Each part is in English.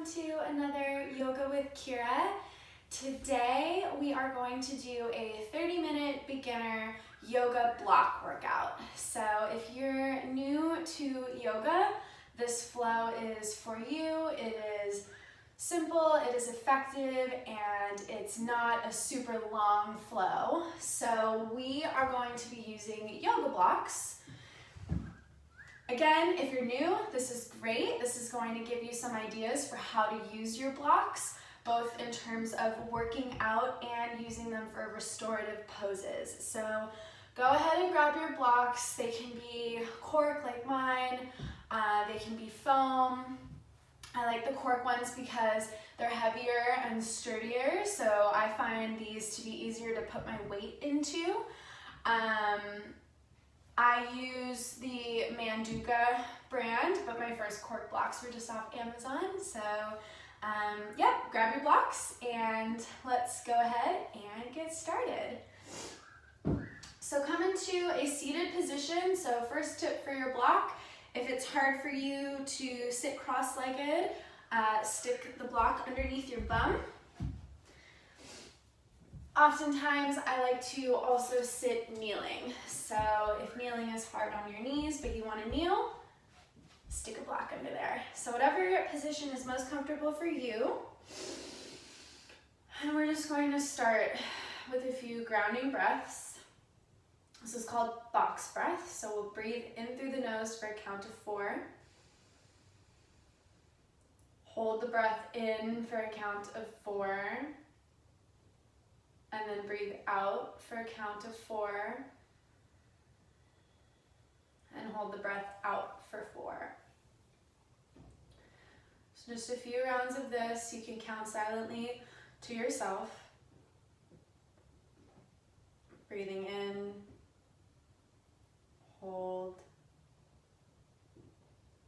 welcome to another Yoga with Kira. Today we are going to do a 30-minute beginner yoga block workout. So if you're new to yoga, this flow is for you. It is simple, it is effective, and it's not a super long flow. So we are going to be using yoga blocks. Again, if you're new, this is great. This is going to give you some ideas for how to use your blocks, both in terms of working out and using them for restorative poses. So go ahead and grab your blocks. They can be cork like mine. They can be foam. I like the cork ones because they're heavier and sturdier, so I find these to be easier to put my weight into. I use the Manduka brand, but my first cork blocks were just off Amazon. So yep, grab your blocks and let's go ahead and get started. So come into a seated position. So first tip for your block, if it's hard for you to sit cross-legged, stick the block underneath your bum. Oftentimes, I like to also sit kneeling. So if kneeling is hard on your knees, but you want to kneel, stick a block under there. So whatever position is most comfortable for you. And we're just going to start with a few grounding breaths. This is called box breath. So we'll breathe in through the nose for a count of 4. Hold the breath in for a count of 4. And then breathe out for a count of 4. And hold the breath out for 4. So just a few rounds of this. You can count silently to yourself. Breathing in, hold,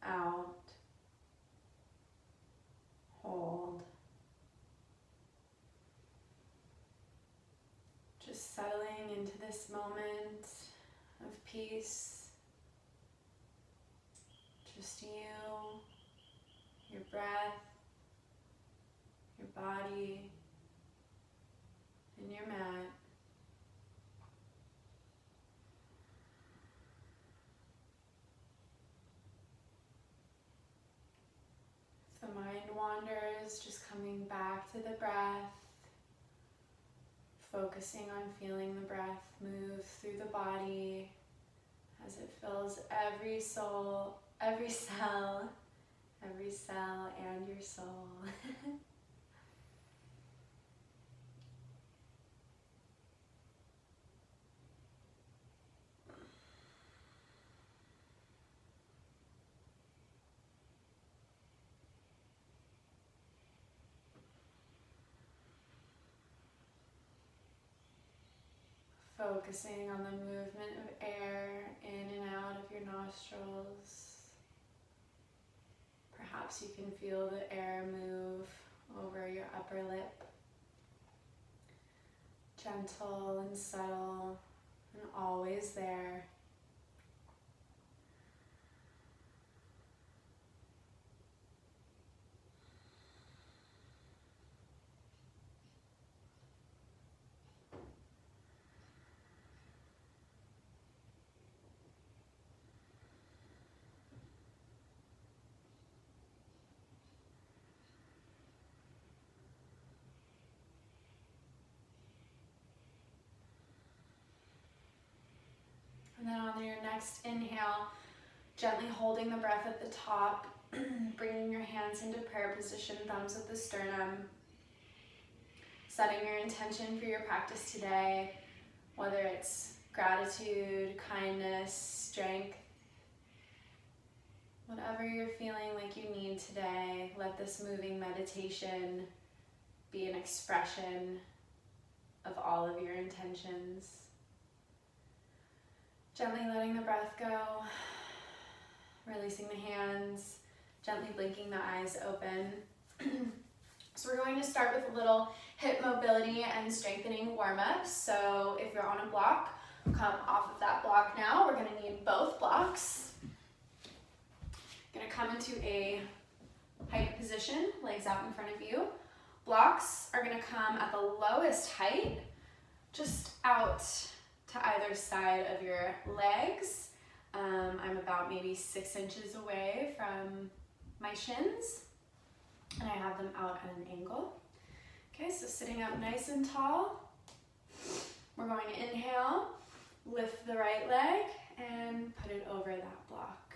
out, hold. Just settling into this moment of peace. Just you, your breath, your body, and your mat. If the mind wanders, just coming back to the breath. Focusing on feeling the breath move through the body as it fills every soul, every cell and your soul. Focusing on the movement of air in and out of your nostrils. Perhaps you can feel the air move over your upper lip. Gentle and subtle and always there. And then on your next inhale, gently holding the breath at the top, bringing your hands into prayer position, thumbs at the sternum, setting your intention for your practice today, whether it's gratitude, kindness, strength, whatever you're feeling like you need today, let this moving meditation be an expression of all of your intentions. Gently letting the breath go, releasing the hands, gently blinking the eyes open. So we're going to start with a little hip mobility and strengthening warm-up. So if you're on a block, come off of that block now. We're going to need both blocks. Going to come into a hike position. position, legs out in front of you. Blocks are gonna come at the lowest height, just out to either side of your legs. I'm about maybe 6 inches away from my shins, and I have them out at an angle. Okay, so sitting up nice and tall. We're going to inhale, lift the right leg, and put it over that block.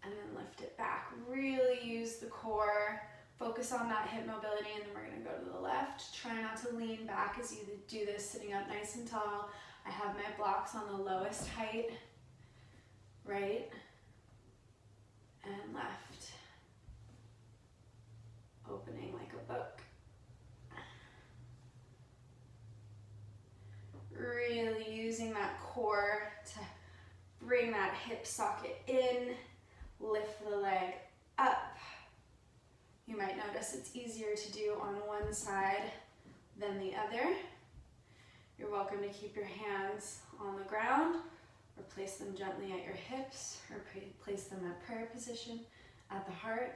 And then lift it back. Really use the core. Focus on that hip mobility, and then we're gonna go to the left. Try not to lean back as you do this, sitting up nice and tall. I have my blocks on the lowest height. Right and left. Opening like a book. Really using that core to bring that hip socket in, lift the leg up. You might notice it's easier to do on one side than the other. You're welcome to keep your hands on the ground, or place them gently at your hips, or place them at prayer position at the heart.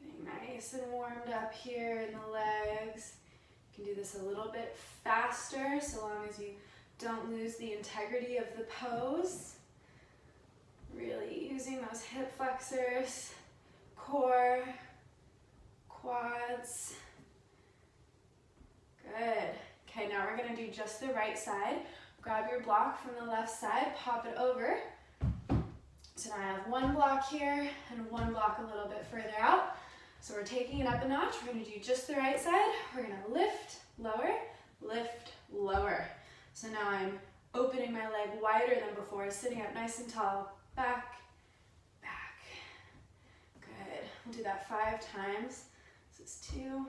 Getting nice and warmed up here in the legs. You can do this a little bit faster, so long as you don't lose the integrity of the pose. Really using those hip flexors, core, quads. Good. Okay, now we're gonna do just the right side. Grab your block from the left side, pop it over. So now I have one block here and one block a little bit further out. So we're taking it up a notch. We're gonna do just the right side. We're gonna lift, lower. So now I'm opening my leg wider than before, sitting up nice and tall. Back, back. Good. We'll do that 5 times. This is 2.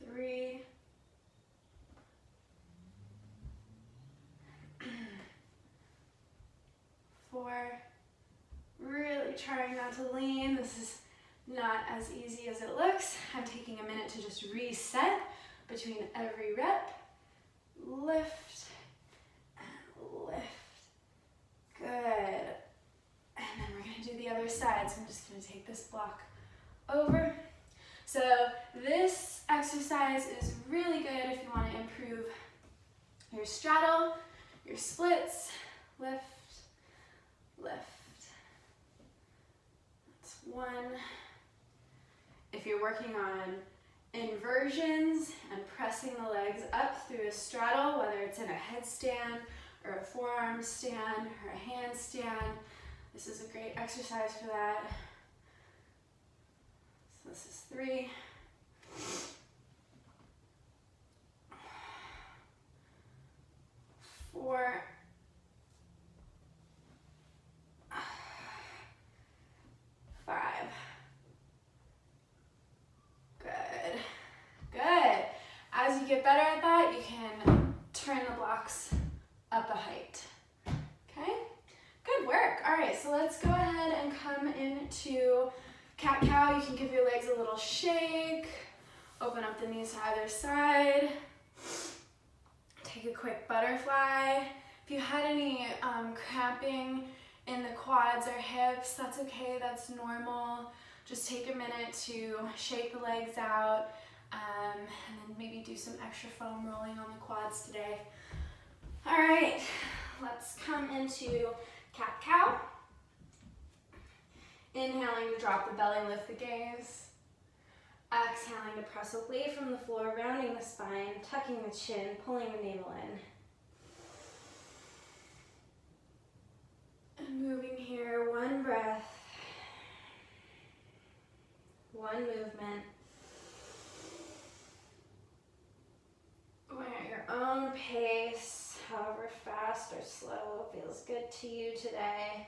3. 4. Really trying not to lean. This is not as easy as it looks. I'm taking a minute to just reset between every rep. Lift and lift. Good. And then we're gonna do the other side. So I'm just gonna take this block over. So this exercise is really good if you want to improve your straddle, your splits. Lift, lift. That's 1. If you're working on inversions and pressing the legs up through a straddle, whether it's in a headstand or a forearm stand or a handstand, this is a great exercise for that. So this is 3. 4. 5. Good. Good. As you get better at that, you can turn the blocks up a height. Okay? Good work. All right, so let's go ahead and come into cat-cow. You can give your legs a little shake. Open up the knees to either side. Take a quick butterfly. If you had any cramping in the quads or hips, that's okay, that's normal. Just take a minute to shake the legs out, and then maybe do some extra foam rolling on the quads today. All right, let's come into cat-cow. Inhaling to drop the belly, lift the gaze. Exhaling to press away from the floor, rounding the spine, tucking the chin, pulling the navel in. And moving here, 1 breath, 1 movement. Going at your own pace, however fast or slow feels good to you today.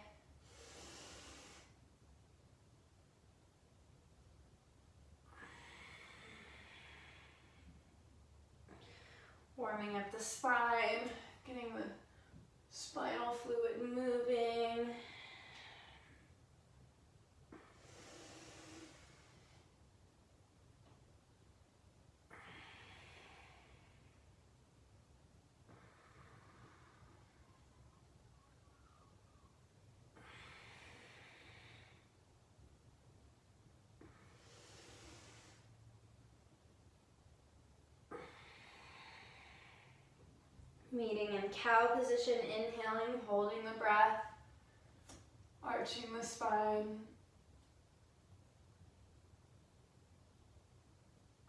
Warming up the spine, getting the spinal fluid moving. Meeting in cow position, inhaling, holding the breath, arching the spine.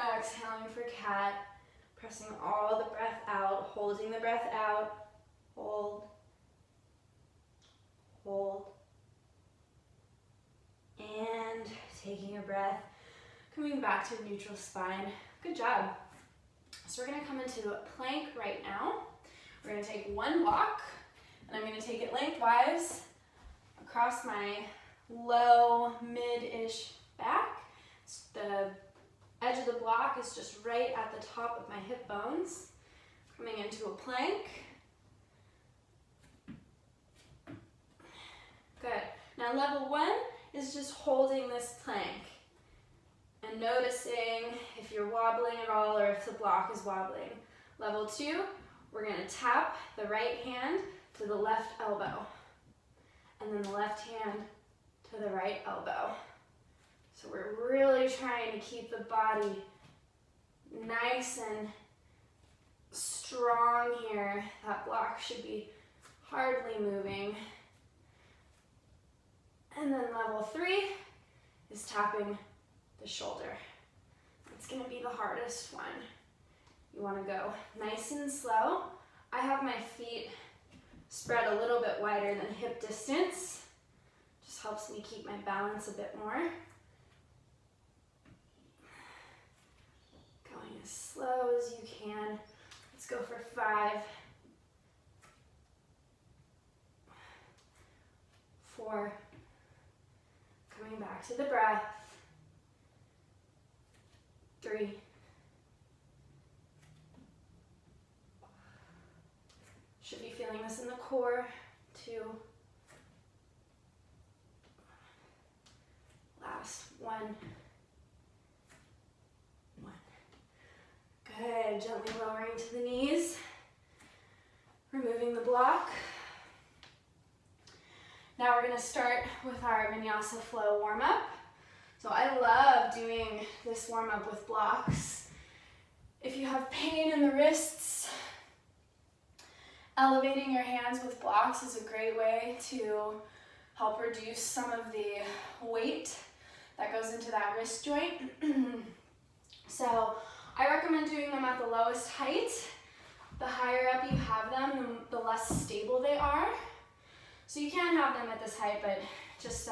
Exhaling for cat, pressing all the breath out, holding the breath out, hold, hold, and taking a breath, coming back to neutral spine. Good job. So we're gonna come into plank right now. We're gonna take one block, and I'm gonna take it lengthwise across my low, mid-ish back. The edge of the block is just right at the top of my hip bones. Coming into a plank. Good. Now level 1 is just holding this plank and noticing if you're wobbling at all or if the block is wobbling. Level 2, we're going to tap the right hand to the left elbow and then the left hand to the right elbow. So we're really trying to keep the body nice and strong here. That block should be hardly moving. And then level 3 is tapping the shoulder. It's going to be the hardest one. You want to go nice and slow. I have my feet spread a little bit wider than hip distance. Just helps me keep my balance a bit more. Going as slow as you can. Let's go for 5, 4, coming back to the breath, 3, should be feeling this in the core, 2, last 1. Good, gently lowering to the knees, removing the block. Now we're gonna start with our vinyasa flow warm-up. So I love doing this warm-up with blocks. If you have pain in the wrists, elevating your hands with blocks is a great way to help reduce some of the weight that goes into that wrist joint. So I recommend doing them at the lowest height. The higher up you have them, the less stable they are. So you can have them at this height, but just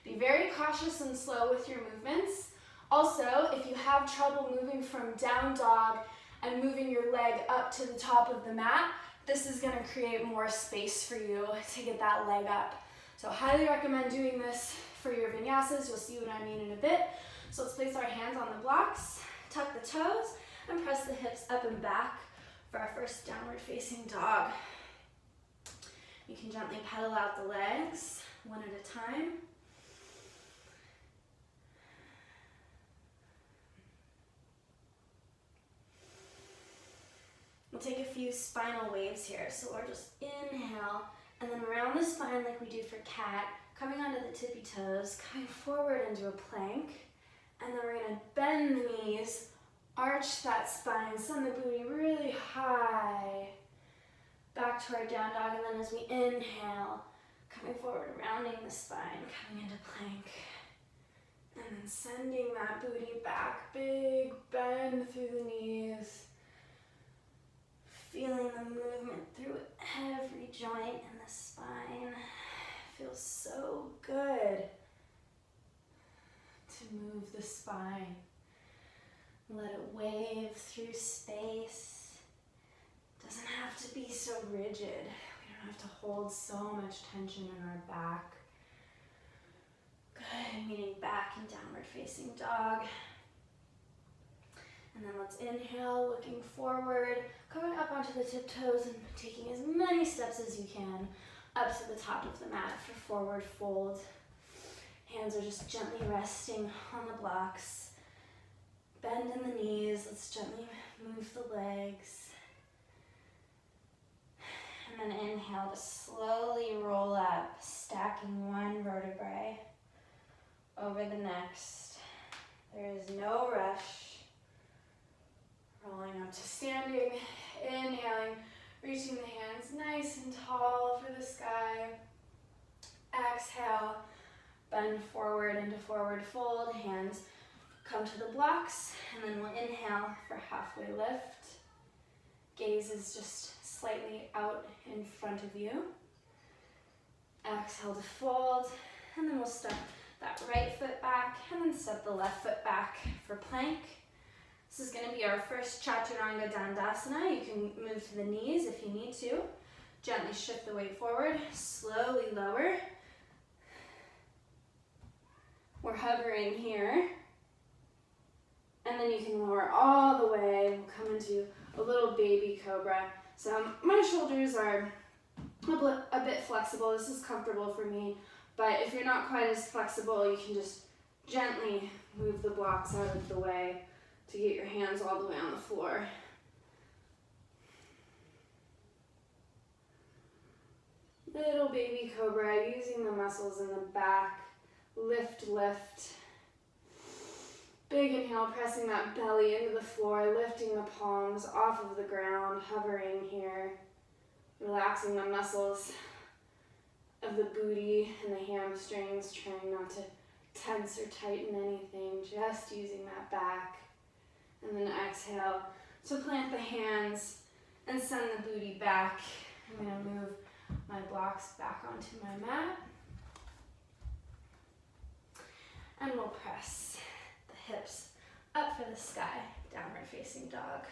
be very cautious and slow with your movements. Also, if you have trouble moving from down dog and moving your leg up to the top of the mat, this is going to create more space for you to get that leg up. So highly recommend doing this for your vinyasas. You'll see what I mean in a bit. So let's place our hands on the blocks, tuck the toes, and press the hips up and back for our first downward facing dog. You can gently pedal out the legs one at a time. We'll take a few spinal waves here. So we'll just inhale and then round the spine like we do for cat, coming onto the tippy toes, coming forward into a plank. And then we're going to bend the knees, arch that spine, send the booty really high. Back to our down dog, and then as we inhale, coming forward, rounding the spine, coming into plank. And then sending that booty back, big bend through the knees. Feeling the movement through every joint in the spine. Feels so good to move the spine. Let it wave through space. Doesn't have to be so rigid. We don't have to hold so much tension in our back. Good, meaning back in downward facing dog. And then let's inhale, looking forward, coming up onto the tiptoes and taking as many steps as you can up to the top of the mat for forward fold. Hands are just gently resting on the blocks. Bend in the knees, let's gently move the legs. And then inhale to slowly roll up, stacking one vertebrae over the next. There is no rush. Rolling up to standing, inhaling, Reaching the hands nice and tall for the sky. Exhale, bend forward into forward fold. Hands come to the blocks, and then we'll inhale for halfway lift. Gaze is just slightly out in front of you. Exhale to fold, and then we'll step that right foot back, and then step the left foot back for plank. This is going to be our first Chaturanga Dandasana. You can move to the knees if you need to. Gently shift the weight forward, slowly lower. We're hovering here. And then you can lower all the way. We'll come into a little baby cobra. So my shoulders are a bit flexible. This is comfortable for me. But if you're not quite as flexible, you can just gently move the blocks out of the way to get your hands all the way on the floor. Little baby cobra, using the muscles in the back. Lift, lift. Big inhale, pressing that belly into the floor, lifting the palms off of the ground, hovering here. Relaxing the muscles of the booty and the hamstrings, trying not to tense or tighten anything, just using that back. And then exhale to plant the hands and send the booty back. I'm going to move my blocks back onto my mat. And we'll press the hips up for the sky, downward facing dog.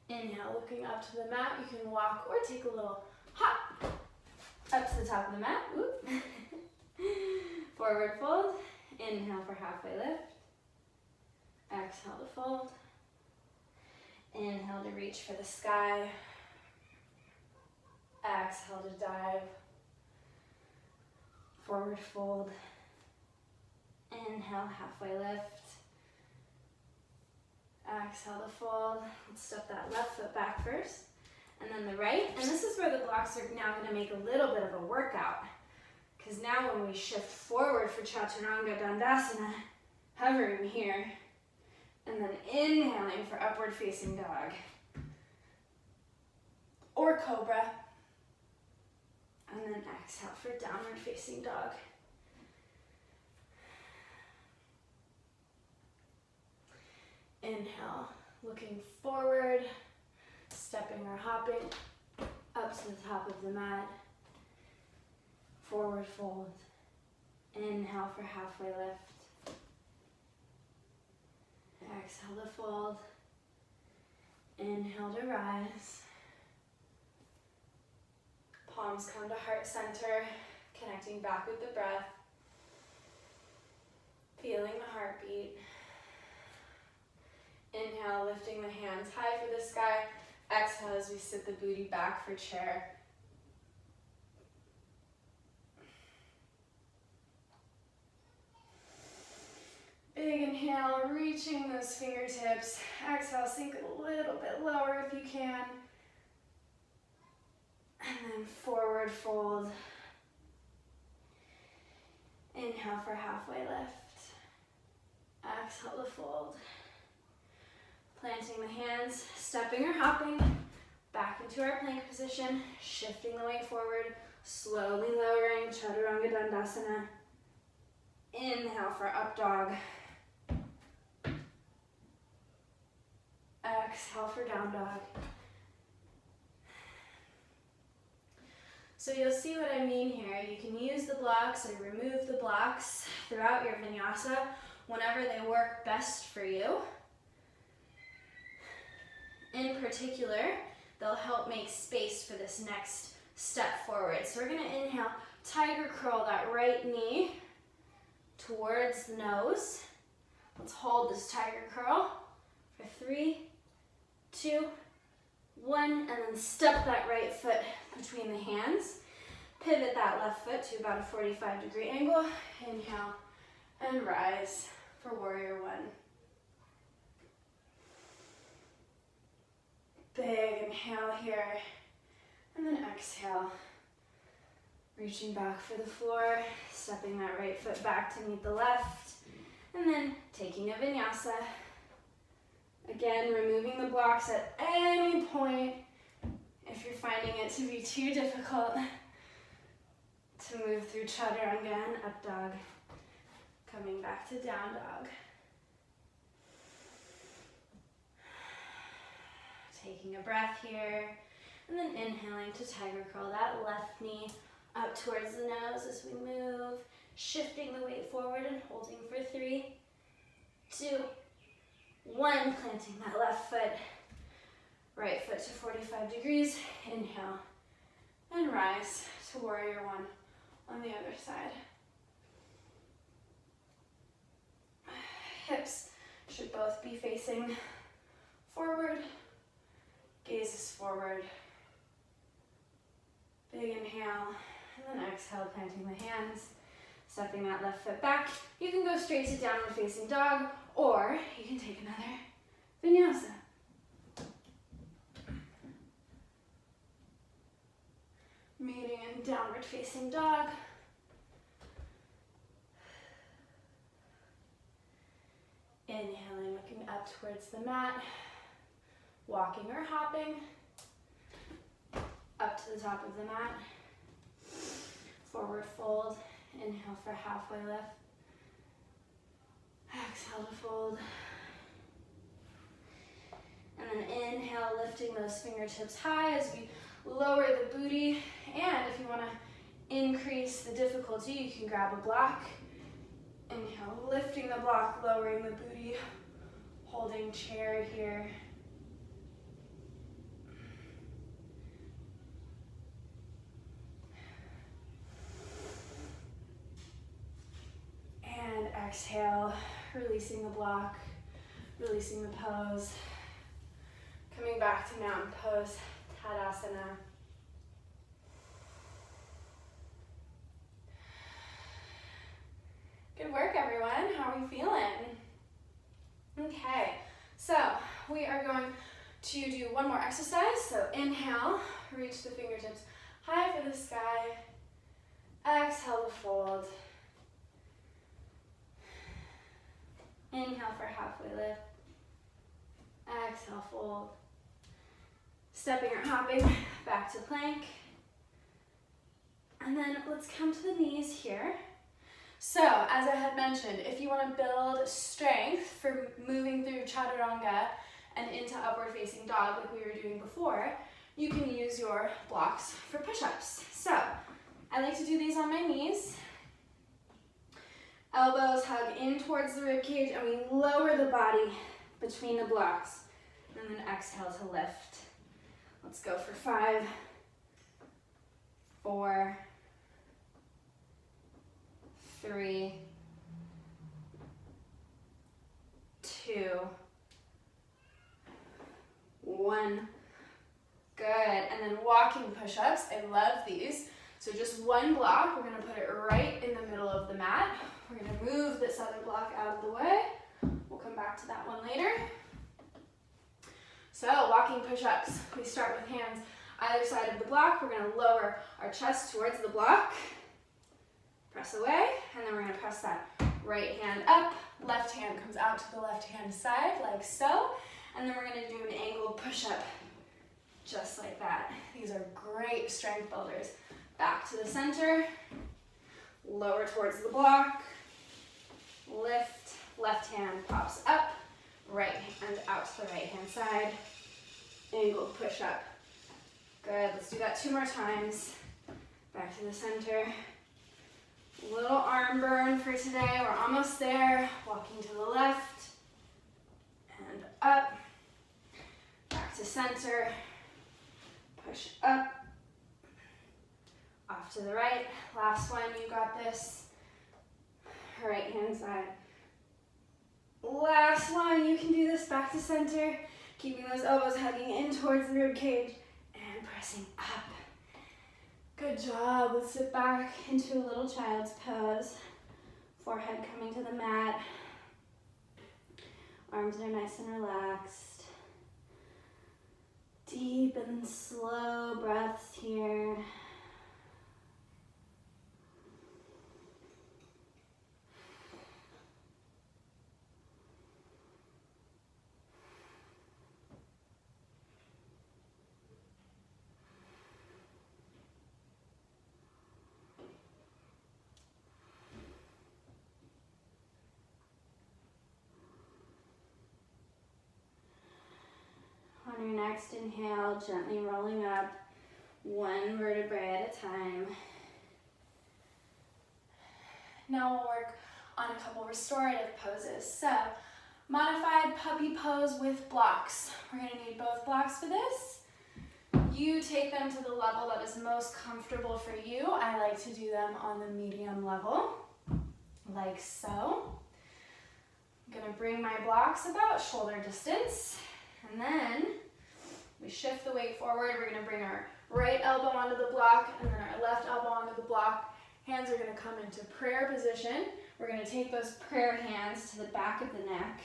Inhale, looking up to the mat. You can walk or take a little hop up to the top of the mat. Oop. Forward fold. Inhale for halfway lift. Exhale to fold. Inhale to reach for the sky. Exhale to dive. Forward fold. Inhale, halfway lift. Exhale to fold. Let's step that left foot back first, and then the right. And this is where the blocks are now going to make a little bit of a workout, because now when we shift forward for Chaturanga Dandasana, hovering here, and then inhaling for upward facing dog, or cobra, and then exhale for downward facing dog. Inhale, looking forward, stepping or hopping up to the top of the mat. Forward fold. Inhale for halfway lift. Exhale to fold. Inhale to rise. Palms come to heart center, connecting back with the breath. Feeling the heartbeat. Inhale, lifting the hands high for the sky. Exhale as we sit the booty back for chair. Big inhale, reaching those fingertips. Exhale, sink a little bit lower if you can. And then forward fold. Inhale for halfway lift. Exhale to fold. Planting the hands, stepping or hopping back into our plank position, shifting the weight forward, slowly lowering, Chaturanga Dandasana. Inhale for up dog. Exhale for down dog. So you'll see what I mean here. You can use the blocks or remove the blocks throughout your vinyasa whenever they work best for you. In particular, they'll help make space for this next step forward. So we're going to inhale, tiger curl that right knee towards the nose. Let's hold this tiger curl for 3, 2, 1, and then step that right foot between the hands. Pivot that left foot to about a 45-degree angle. Inhale and rise for warrior one. Big inhale here, and then exhale. Reaching back for the floor, stepping that right foot back to meet the left, and then taking a vinyasa. Again, removing the blocks at any point if you're finding it to be too difficult to move through chaturanga and up dog. Coming back to down dog. Taking a breath here, and then inhaling to tiger curl that left knee up towards the nose as we move, shifting the weight forward and holding for 3, 2, 1, planting that left foot, right foot to 45 degrees, inhale, and rise to warrior 1 on the other side. Hips should both be facing forward, gaze is forward. Big inhale, and then exhale, planting the hands, stepping that left foot back. You can go straight to downward facing dog, or you can take another vinyasa. Meeting in downward facing dog. Inhaling, looking up towards the mat, walking or hopping up to the top of the mat. Forward fold, inhale for halfway lift. Exhale to fold. And then inhale, lifting those fingertips high as we lower the booty. And if you want to increase the difficulty, you can grab a block. Inhale, lifting the block, lowering the booty, holding chair here. And exhale, releasing the block, releasing the pose. Coming back to mountain pose, Tadasana. Good work, everyone. How are you feeling? Okay, so we are going to do one more exercise. So inhale, reach the fingertips high for the sky. Exhale to fold. Inhale for halfway lift. Exhale, fold. Stepping or hopping back to plank. And then let's come to the knees here. So, as I had mentioned, if you want to build strength for moving through chaturanga and into upward facing dog like we were doing before, you can use your blocks for push-ups. So, I like to do these on my knees. Elbows hug in towards the rib cage, and we lower the body between the blocks. And then exhale to lift. Let's go for 5, 4, 3, 2, 1. Good. And then walking push-ups. I love these. So just one block. We're going to put it right in the middle of the mat. We're going to move this other block out of the way. We'll come back to that one later. So walking push-ups. We start with hands either side of the block. We're going to lower our chest towards the block. Press away, and then we're going to press that right hand up. Left hand comes out to the left hand side, like so. And then we're going to do an angled push-up, just like that. These are great strength builders. Back to the center. Lower towards the block. Lift. Left hand pops up. Right hand out to the right hand side. Angled push-up. Good. Let's do that 2 more times. Back to the center. Little arm burn for today. We're almost there. Walking to the left and up. Back to center. Push up. Off to the right. Last one. You got this. Right hand side. Last one. You can do this. Back to center. Keeping those elbows hugging in towards the rib cage and pressing up. Good job. Let's sit back into a little child's pose. Forehead coming to the mat. Arms are nice and relaxed. Deep and slow breaths here. next inhale, gently rolling up one vertebrae at a time. Now we'll work on a couple restorative poses. So, modified puppy pose with blocks. We're going to need both blocks for this. You take them to the level that is most comfortable for you. I like to do them on the medium level, like so. I'm going to bring my blocks about shoulder distance, and then we shift the weight forward. We're going to bring our right elbow onto the block and then our left elbow onto the block. Hands are going to come into prayer position. We're going to take those prayer hands to the back of the neck,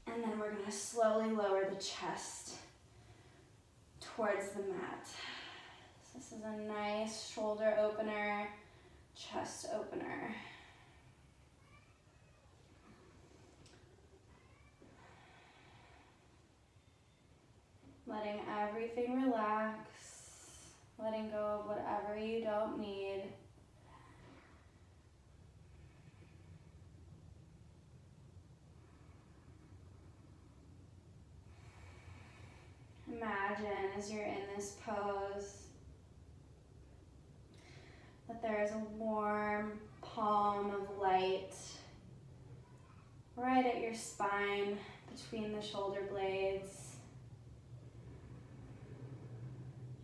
and then we're going to slowly lower the chest towards the mat. So this is a nice shoulder opener, chest opener. Letting everything relax, letting go of whatever you don't need. Imagine as you're in this pose that there is a warm palm of light right at your spine between the shoulder blades.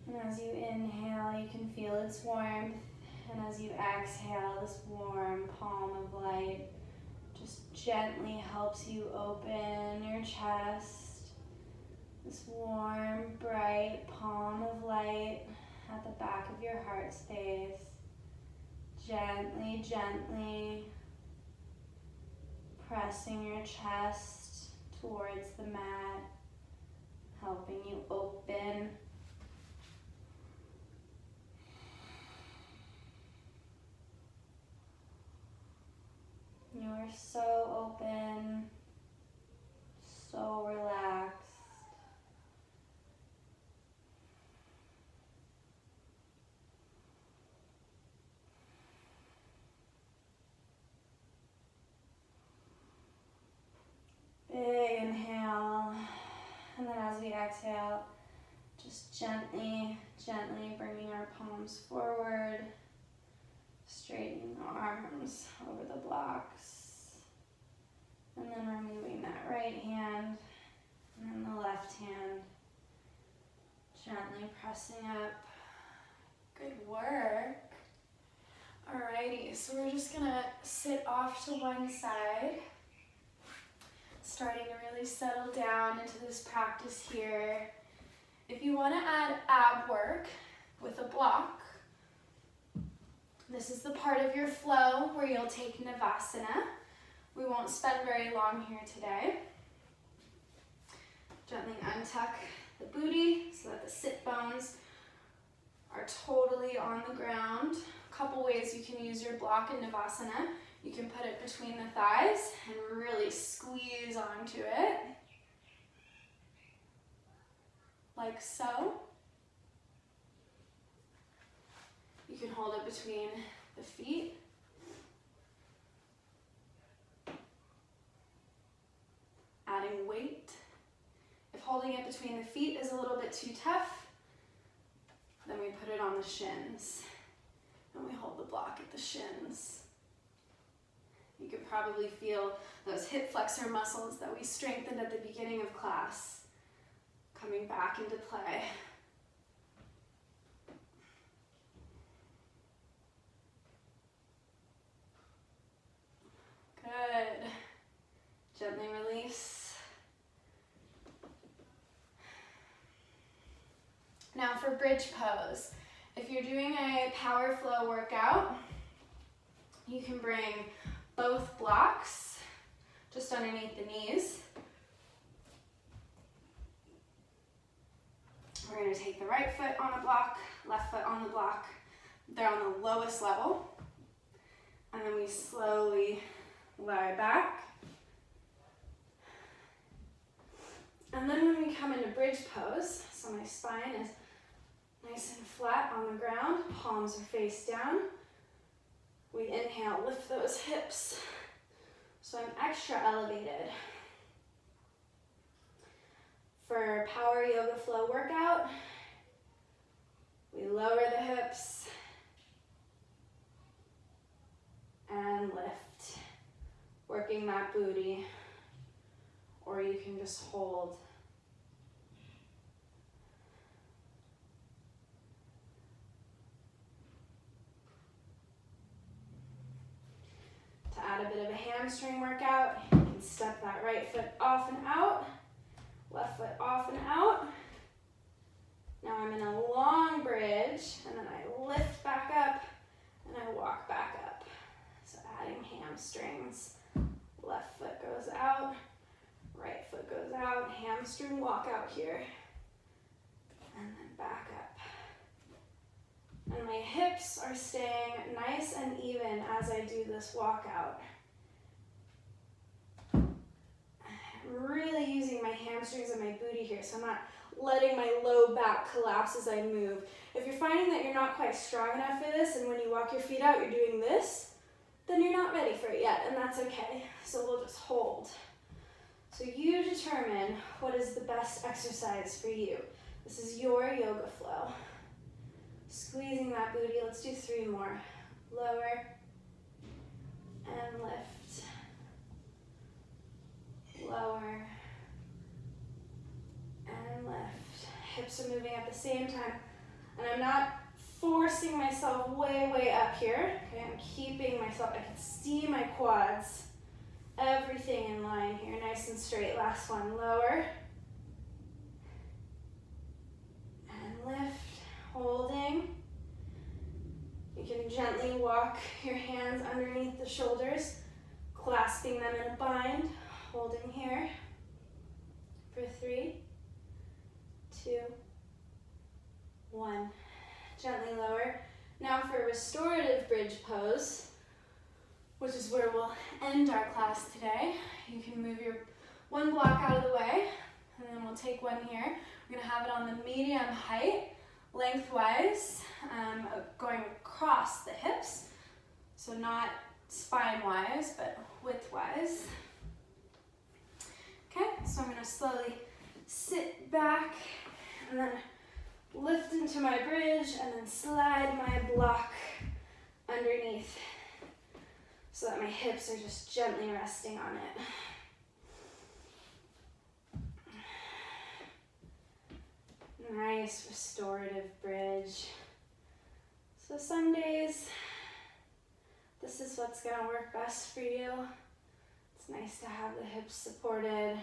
And as you inhale, you can feel its warmth, and as you exhale, this warm palm of light just gently helps you open your chest. This warm, bright palm of light at the back of your heart space. Gently, gently pressing your chest towards the mat, helping you open. You are so open, so relaxed. Big inhale, and then as we exhale, just gently, gently bringing our palms forward, straightening the arms over the blocks, and then removing that right hand, and then the left hand, gently pressing up. Good work. Alrighty, so we're just gonna sit off to one side, starting to really settle down into this practice here. If you want to add ab work with a block, this is the part of your flow where you'll take navasana. We won't spend very long here today. Gently untuck the booty so that the sit bones are totally on the ground. A couple ways you can use your block in navasana. You can put it between the thighs and really squeeze onto it, like so. You can hold it between the feet. Adding weight. If holding it between the feet is a little bit too tough, then we put it on the shins, and we hold the block at the shins. You could probably feel those hip flexor muscles that we strengthened at the beginning of class coming back into play. Good. Gently release. Now for bridge pose. If you're doing a power flow workout, you can bring both blocks just underneath the knees. We're going to take the right foot on a block, left foot on the block. They're on the lowest level. And then we slowly lie back. And then when we come into bridge pose, so my spine is nice and flat on the ground, palms are face down. We inhale, lift those hips, so I'm extra elevated. For power yoga flow workout, we lower the hips and lift, working that booty, or you can just hold. To add a bit of a hamstring workout, you can step that right foot off and out, left foot off and out. Now I'm in a long bridge, and then I lift back up, and I walk back up. So adding hamstrings. Left foot goes out, right foot goes out, hamstring walk out here, and then back up. And my hips are staying nice and even as I do this walk out. I'm really using my hamstrings and my booty here, so I'm not letting my low back collapse as I move. If you're finding that you're not quite strong enough for this, and when you walk your feet out, you're doing this, then you're not ready for it yet, and that's okay. So we'll just hold. So you determine what is the best exercise for you. This is your yoga flow. Squeezing that booty. Let's do 3 more. Lower and lift. Lower and lift. Hips are moving at the same time. And I'm not forcing myself way up here. Okay, I'm keeping myself, I can see my quads. Everything in line here, nice and straight. Last one, lower. And lift, holding. You can gently walk your hands underneath the shoulders, clasping them in a bind, holding here for 3, 2, 1. Gently lower. Now for restorative bridge pose, which is where we'll end our class today. You can move your one block out of the way, and then we'll take one here. We're gonna have it on the medium height, lengthwise, going across the hips. So not spine-wise, but width-wise. Okay, so I'm gonna slowly sit back, and then lift into my bridge, and then slide my block underneath so that my hips are just gently resting on it. Nice restorative bridge. So some days, this is what's gonna work best for you. It's nice to have the hips supported.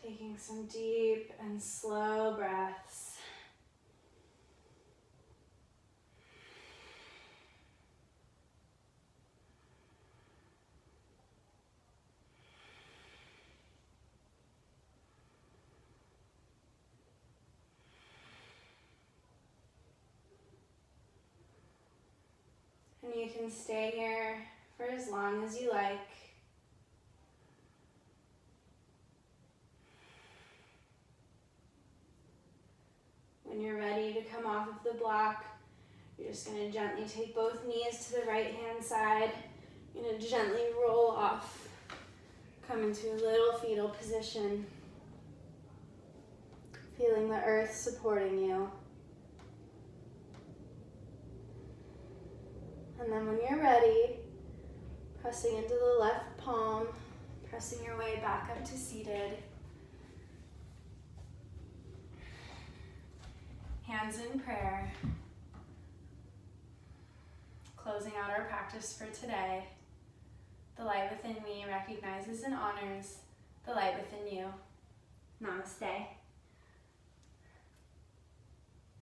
Taking some deep and slow breaths. And you can stay here for as long as you like. When you're ready to come off of the block, you're just going to gently take both knees to the right hand side. You're going to gently roll off. Come into a little fetal position. Feeling the earth supporting you. And then when you're ready, pressing into the left palm, pressing your way back up to seated. Hands in prayer. Closing out our practice for today. The light within me recognizes and honors the light within you. Namaste.